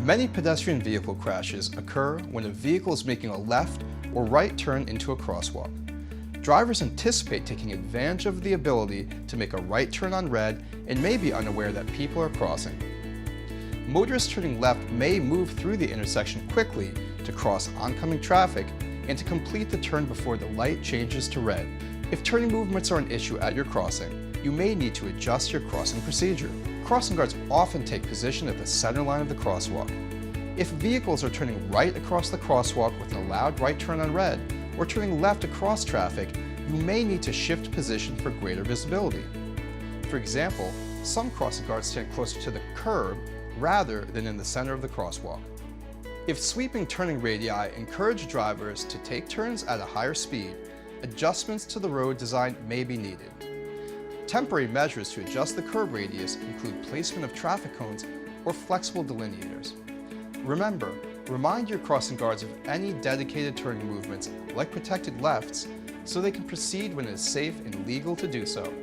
Many pedestrian vehicle crashes occur when a vehicle is making a left or right turn into a crosswalk. Drivers anticipate taking advantage of the ability to make a right turn on red and may be unaware that people are crossing. Motorists turning left may move through the intersection quickly to cross oncoming traffic and to complete the turn before the light changes to red. If turning movements are an issue at your crossing, you may need to adjust your crossing procedure. Crossing guards often take position at the center line of the crosswalk. If vehicles are turning right across the crosswalk with an allowed right turn on red, or turning left across traffic, you may need to shift position for greater visibility. For example, some crossing guards stand closer to the curb rather than in the center of the crosswalk. If sweeping turning radii encourage drivers to take turns at a higher speed, adjustments to the road design may be needed. Temporary measures to adjust the curb radius include placement of traffic cones or flexible delineators. Remember, remind your crossing guards of any dedicated turning movements, like protected lefts, so they can proceed when it is safe and legal to do so.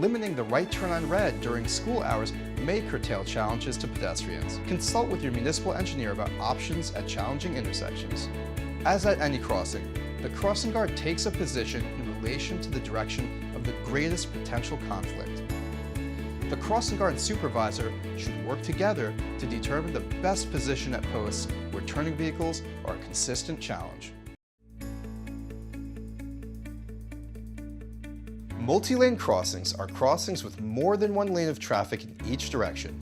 Limiting the right turn on red during school hours may curtail challenges to pedestrians. Consult with your municipal engineer about options at challenging intersections. As at any crossing, the crossing guard takes a position in relation to the direction of the greatest potential conflict. The crossing guard and supervisor should work together to determine the best position at posts where turning vehicles are a consistent challenge. Multi-lane crossings are crossings with more than one lane of traffic in each direction.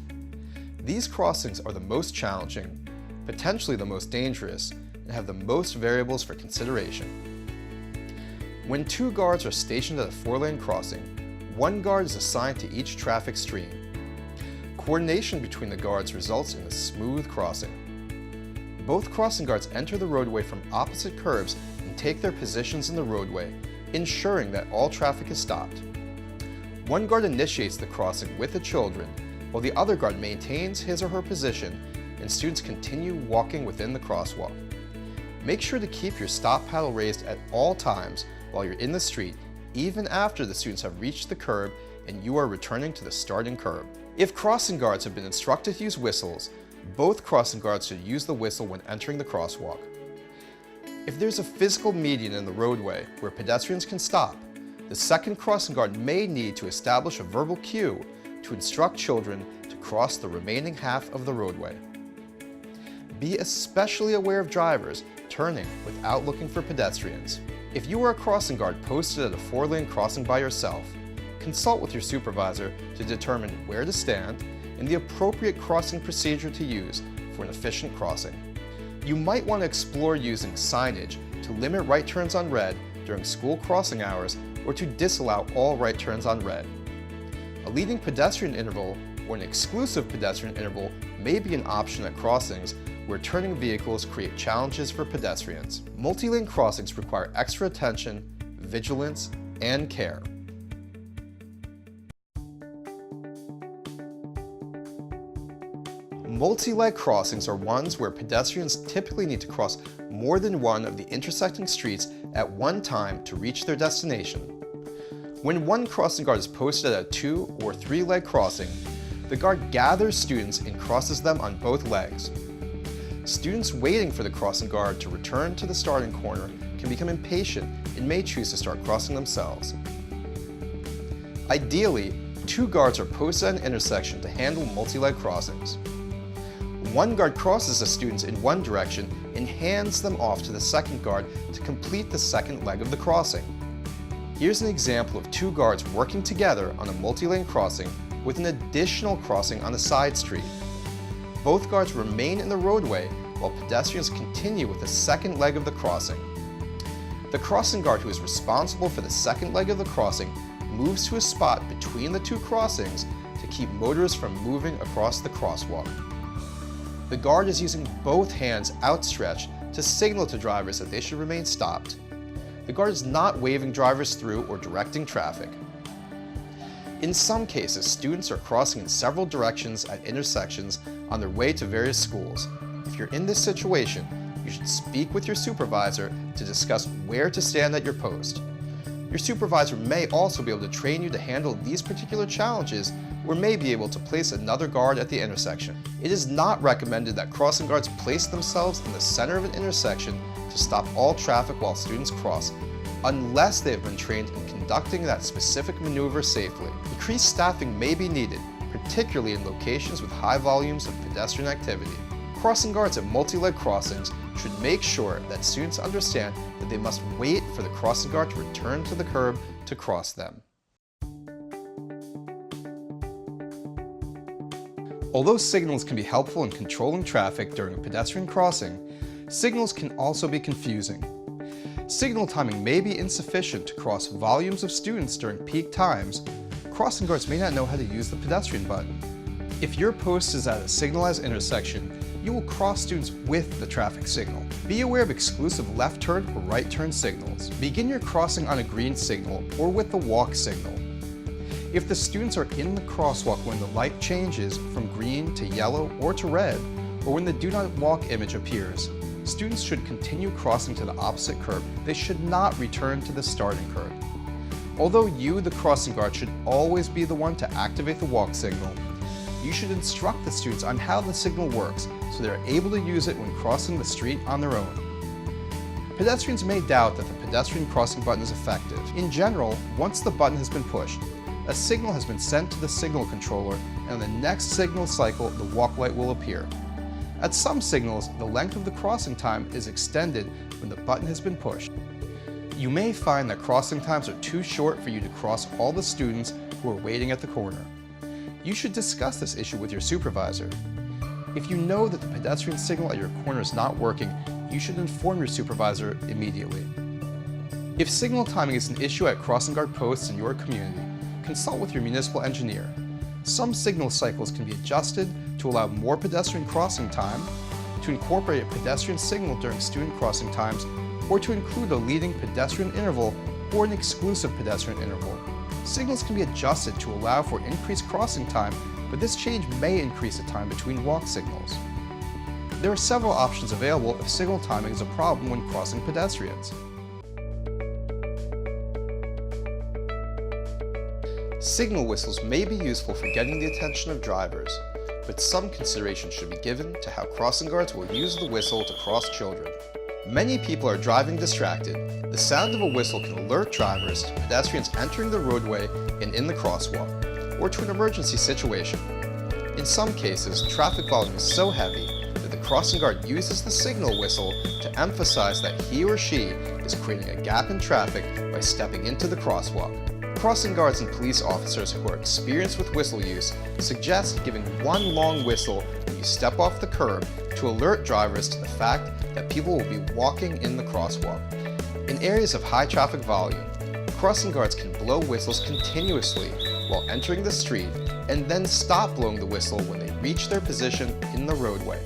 These crossings are the most challenging, potentially the most dangerous, and have the most variables for consideration. When two guards are stationed at a four-lane crossing, one guard is assigned to each traffic stream. Coordination between the guards results in a smooth crossing. Both crossing guards enter the roadway from opposite curbs and take their positions in the roadway, ensuring that all traffic is stopped. One guard initiates the crossing with the children, while the other guard maintains his or her position and students continue walking within the crosswalk. Make sure to keep your stop paddle raised at all times while you're in the street, even after the students have reached the curb and you are returning to the starting curb. If crossing guards have been instructed to use whistles, both crossing guards should use the whistle when entering the crosswalk. If there's a physical median in the roadway where pedestrians can stop, the second crossing guard may need to establish a verbal cue to instruct children to cross the remaining half of the roadway. Be especially aware of drivers turning without looking for pedestrians. If you are a crossing guard posted at a four-lane crossing by yourself, consult with your supervisor to determine where to stand and the appropriate crossing procedure to use for an efficient crossing. You might want to explore using signage to limit right turns on red during school crossing hours or to disallow all right turns on red. A leading pedestrian interval or an exclusive pedestrian interval may be an option at crossings where turning vehicles create challenges for pedestrians. Multi-lane crossings require extra attention, vigilance, and care. Multi-leg crossings are ones where pedestrians typically need to cross more than one of the intersecting streets at one time to reach their destination. When one crossing guard is posted at a two- or three-leg crossing, the guard gathers students and crosses them on both legs. Students waiting for the crossing guard to return to the starting corner can become impatient and may choose to start crossing themselves. Ideally, two guards are posted at an intersection to handle multi-leg crossings. One guard crosses the students in one direction and hands them off to the second guard to complete the second leg of the crossing. Here's an example of two guards working together on a multi-lane crossing with an additional crossing on a side street. Both guards remain in the roadway while pedestrians continue with the second leg of the crossing. The crossing guard who is responsible for the second leg of the crossing moves to a spot between the two crossings to keep motorists from moving across the crosswalk. The guard is using both hands outstretched to signal to drivers that they should remain stopped. The guard is not waving drivers through or directing traffic. In some cases, students are crossing in several directions at intersections on their way to various schools. If you're in this situation, you should speak with your supervisor to discuss where to stand at your post. Your supervisor may also be able to train you to handle these particular challenges, or may be able to place another guard at the intersection. It is not recommended that crossing guards place themselves in the center of an intersection to stop all traffic while students cross, unless they have been trained in conducting that specific maneuver safely. Increased staffing may be needed, particularly in locations with high volumes of pedestrian activity. Crossing guards at multi-leg crossings should make sure that students understand that they must wait for the crossing guard to return to the curb to cross them. Although signals can be helpful in controlling traffic during a pedestrian crossing, signals can also be confusing. Signal timing may be insufficient to cross volumes of students during peak times. Crossing guards may not know how to use the pedestrian button. If your post is at a signalized intersection, you will cross students with the traffic signal. Be aware of exclusive left turn or right turn signals. Begin your crossing on a green signal or with the walk signal. If the students are in the crosswalk when the light changes from green to yellow or to red, or when the do not walk image appears, students should continue crossing to the opposite curb. They should not return to the starting curb. Although you, the crossing guard, should always be the one to activate the walk signal, you should instruct the students on how the signal works so they are able to use it when crossing the street on their own. Pedestrians may doubt that the pedestrian crossing button is effective. In general, once the button has been pushed, a signal has been sent to the signal controller, and on the next signal cycle, the walk light will appear. At some signals, the length of the crossing time is extended when the button has been pushed. You may find that crossing times are too short for you to cross all the students who are waiting at the corner. You should discuss this issue with your supervisor. If you know that the pedestrian signal at your corner is not working, you should inform your supervisor immediately. If signal timing is an issue at crossing guard posts in your community, consult with your municipal engineer. Some signal cycles can be adjusted to allow more pedestrian crossing time, to incorporate a pedestrian signal during student crossing times, or to include a leading pedestrian interval or an exclusive pedestrian interval. Signals can be adjusted to allow for increased crossing time, but this change may increase the time between walk signals. There are several options available if signal timing is a problem when crossing pedestrians. Signal whistles may be useful for getting the attention of drivers, but some consideration should be given to how crossing guards will use the whistle to cross children. Many people are driving distracted. The sound of a whistle can alert drivers to pedestrians entering the roadway and in the crosswalk, or to an emergency situation. In some cases, traffic volume is so heavy that the crossing guard uses the signal whistle to emphasize that he or she is creating a gap in traffic by stepping into the crosswalk. Crossing guards and police officers who are experienced with whistle use suggest giving one long whistle when you step off the curb to alert drivers to the fact that people will be walking in the crosswalk. In areas of high traffic volume, crossing guards can blow whistles continuously while entering the street and then stop blowing the whistle when they reach their position in the roadway.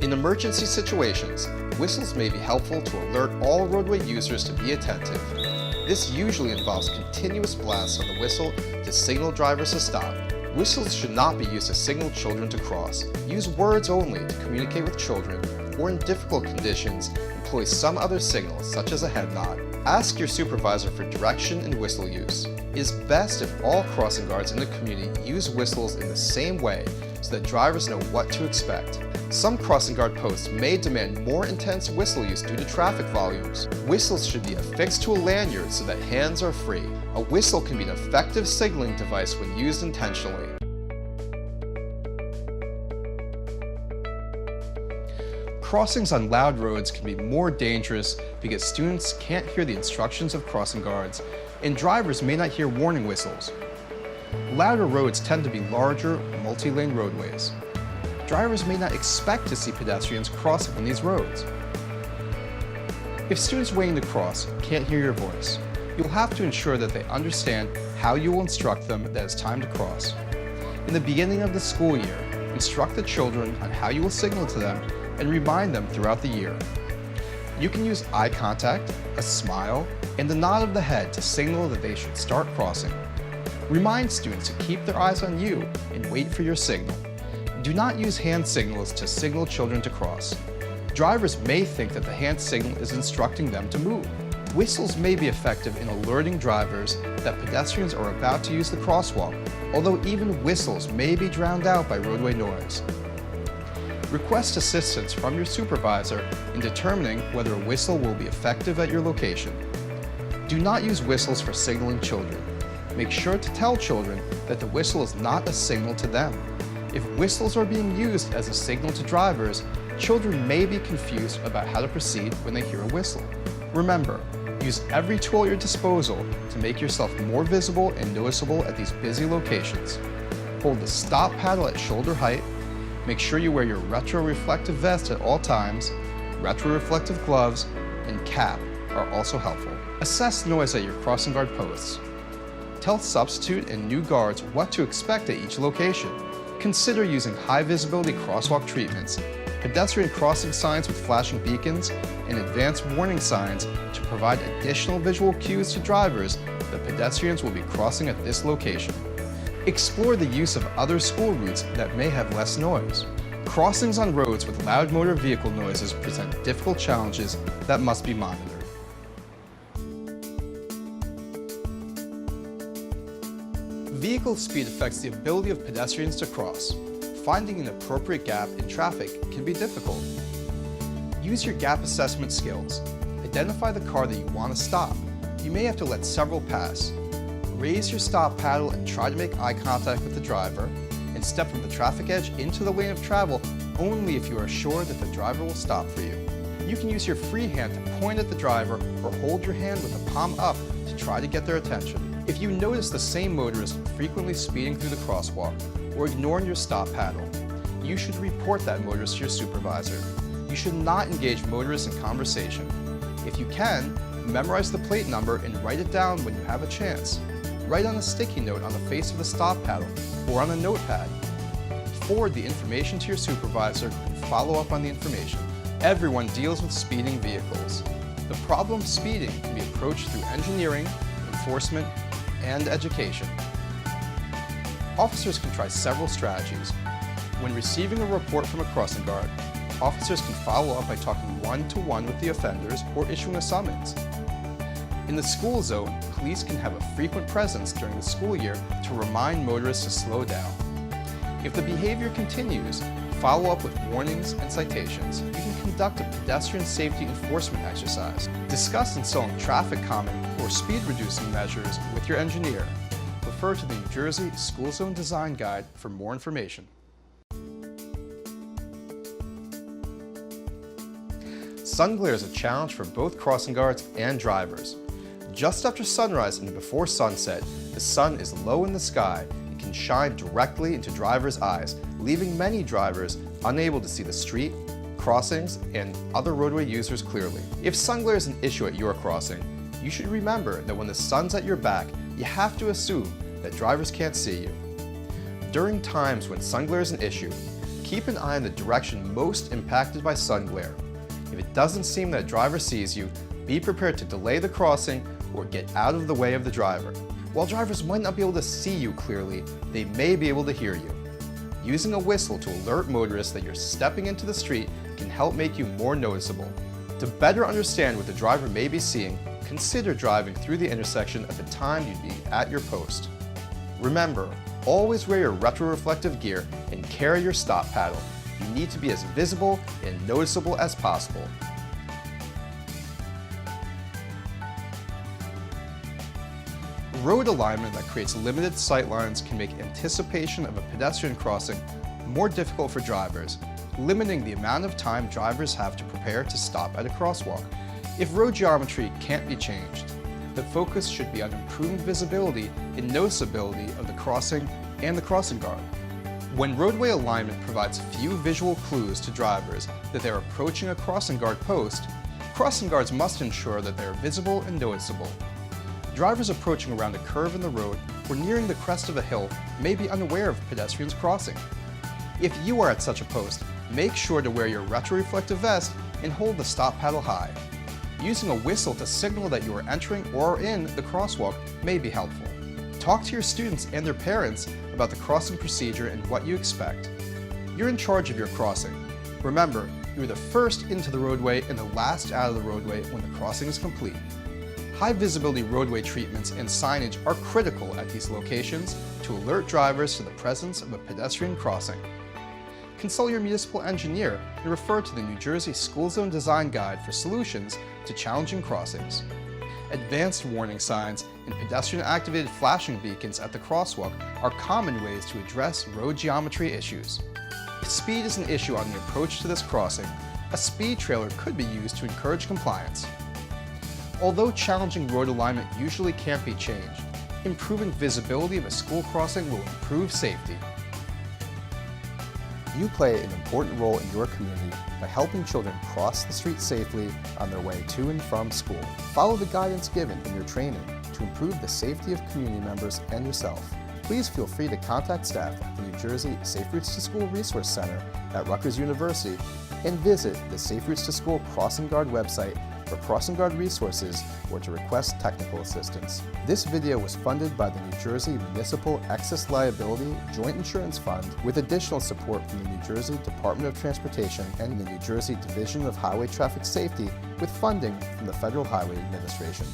In emergency situations, whistles may be helpful to alert all roadway users to be attentive. This usually involves continuous blasts on the whistle to signal drivers to stop. Whistles should not be used to signal children to cross. Use words only to communicate with children, or in difficult conditions, employ some other signal, such as a head nod. Ask your supervisor for direction in whistle use. It is best if all crossing guards in the community use whistles in the same way so that drivers know what to expect. Some crossing guard posts may demand more intense whistle use due to traffic volumes. Whistles should be affixed to a lanyard so that hands are free. A whistle can be an effective signaling device when used intentionally. Crossings on loud roads can be more dangerous because students can't hear the instructions of crossing guards, and drivers may not hear warning whistles. Louder roads tend to be larger, multi-lane roadways. Drivers may not expect to see pedestrians crossing on these roads. If students waiting to cross can't hear your voice, you'll have to ensure that they understand how you will instruct them that it's time to cross. In the beginning of the school year, instruct the children on how you will signal to them and remind them throughout the year. You can use eye contact, a smile, and a nod of the head to signal that they should start crossing. Remind students to keep their eyes on you and wait for your signal. Do not use hand signals to signal children to cross. Drivers may think that the hand signal is instructing them to move. Whistles may be effective in alerting drivers that pedestrians are about to use the crosswalk, although even whistles may be drowned out by roadway noise. Request assistance from your supervisor in determining whether a whistle will be effective at your location. Do not use whistles for signaling children. Make sure to tell children that the whistle is not a signal to them. If whistles are being used as a signal to drivers, children may be confused about how to proceed when they hear a whistle. Remember, use every tool at your disposal to make yourself more visible and noticeable at these busy locations. Hold the stop paddle at shoulder height. Make sure you wear your retro-reflective vest at all times. Retro-reflective gloves and cap are also helpful. Assess noise at your crossing guard posts. Tell substitute and new guards what to expect at each location. Consider using high-visibility crosswalk treatments, pedestrian crossing signs with flashing beacons, and advanced warning signs to provide additional visual cues to drivers that pedestrians will be crossing at this location. Explore the use of other school routes that may have less noise. Crossings on roads with loud motor vehicle noises present difficult challenges that must be monitored. Vehicle speed affects the ability of pedestrians to cross. Finding an appropriate gap in traffic can be difficult. Use your gap assessment skills. Identify the car that you want to stop. You may have to let several pass. Raise your stop paddle and try to make eye contact with the driver, and step from the traffic edge into the lane of travel only if you are sure that the driver will stop for you. You can use your free hand to point at the driver or hold your hand with the palm up to try to get their attention. If you notice the same motorist frequently speeding through the crosswalk or ignoring your stop paddle, you should report that motorist to your supervisor. You should not engage motorists in conversation. If you can, memorize the plate number and write it down when you have a chance. Write on a sticky note on the face of the stop paddle or on a notepad. Forward the information to your supervisor and follow up on the information. Everyone deals with speeding vehicles. The problem of speeding can be approached through engineering, enforcement, and education. Officers can try several strategies. When receiving a report from a crossing guard, officers can follow up by talking one-to-one with the offenders or issuing a summons. In the school zone, police can have a frequent presence during the school year to remind motorists to slow down. If the behavior continues, follow up with warnings and citations. You can conduct a pedestrian safety enforcement exercise. Discuss installing traffic calming or speed reducing measures with your engineer. Refer to the New Jersey School Zone Design Guide for more information. Sun glare is a challenge for both crossing guards and drivers. Just after sunrise and before sunset, the sun is low in the sky and can shine directly into drivers' eyes, leaving many drivers unable to see the street, crossings, and other roadway users clearly. If sun glare is an issue at your crossing, you should remember that when the sun's at your back, you have to assume that drivers can't see you. During times when sun glare is an issue, keep an eye on the direction most impacted by sun glare. If it doesn't seem that a driver sees you, be prepared to delay the crossing or get out of the way of the driver. While drivers might not be able to see you clearly, they may be able to hear you. Using a whistle to alert motorists that you're stepping into the street can help make you more noticeable. To better understand what the driver may be seeing, consider driving through the intersection at the time you'd be at your post. Remember, always wear your retroreflective gear and carry your stop paddle. You need to be as visible and noticeable as possible. Road alignment that creates limited sight lines can make anticipation of a pedestrian crossing more difficult for drivers, limiting the amount of time drivers have to prepare to stop at a crosswalk. If road geometry can't be changed, the focus should be on improving visibility and noticeability of the crossing and the crossing guard. When roadway alignment provides few visual clues to drivers that they are approaching a crossing guard post, crossing guards must ensure that they are visible and noticeable. Drivers approaching around a curve in the road or nearing the crest of a hill may be unaware of pedestrians crossing. If you are at such a post, make sure to wear your retroreflective vest and hold the stop paddle high. Using a whistle to signal that you are entering or are in the crosswalk may be helpful. Talk to your students and their parents about the crossing procedure and what you expect. You're in charge of your crossing. Remember, you're the first into the roadway and the last out of the roadway when the crossing is complete. High visibility roadway treatments and signage are critical at these locations to alert drivers to the presence of a pedestrian crossing. Consult your municipal engineer and refer to the New Jersey School Zone Design Guide for solutions to challenging crossings. Advanced warning signs and pedestrian-activated flashing beacons at the crosswalk are common ways to address road geometry issues. If speed is an issue on the approach to this crossing, a speed trailer could be used to encourage compliance. Although challenging road alignment usually can't be changed, improving visibility of a school crossing will improve safety. You play an important role in your community by helping children cross the street safely on their way to and from school. Follow the guidance given in your training to improve the safety of community members and yourself. Please feel free to contact staff at the New Jersey Safe Routes to School Resource Center at Rutgers University and visit the Safe Routes to School Crossing Guard website for crossing guard resources or to request technical assistance. This video was funded by the New Jersey Municipal Excess Liability Joint Insurance Fund with additional support from the New Jersey Department of Transportation and the New Jersey Division of Highway Traffic Safety with funding from the Federal Highway Administration.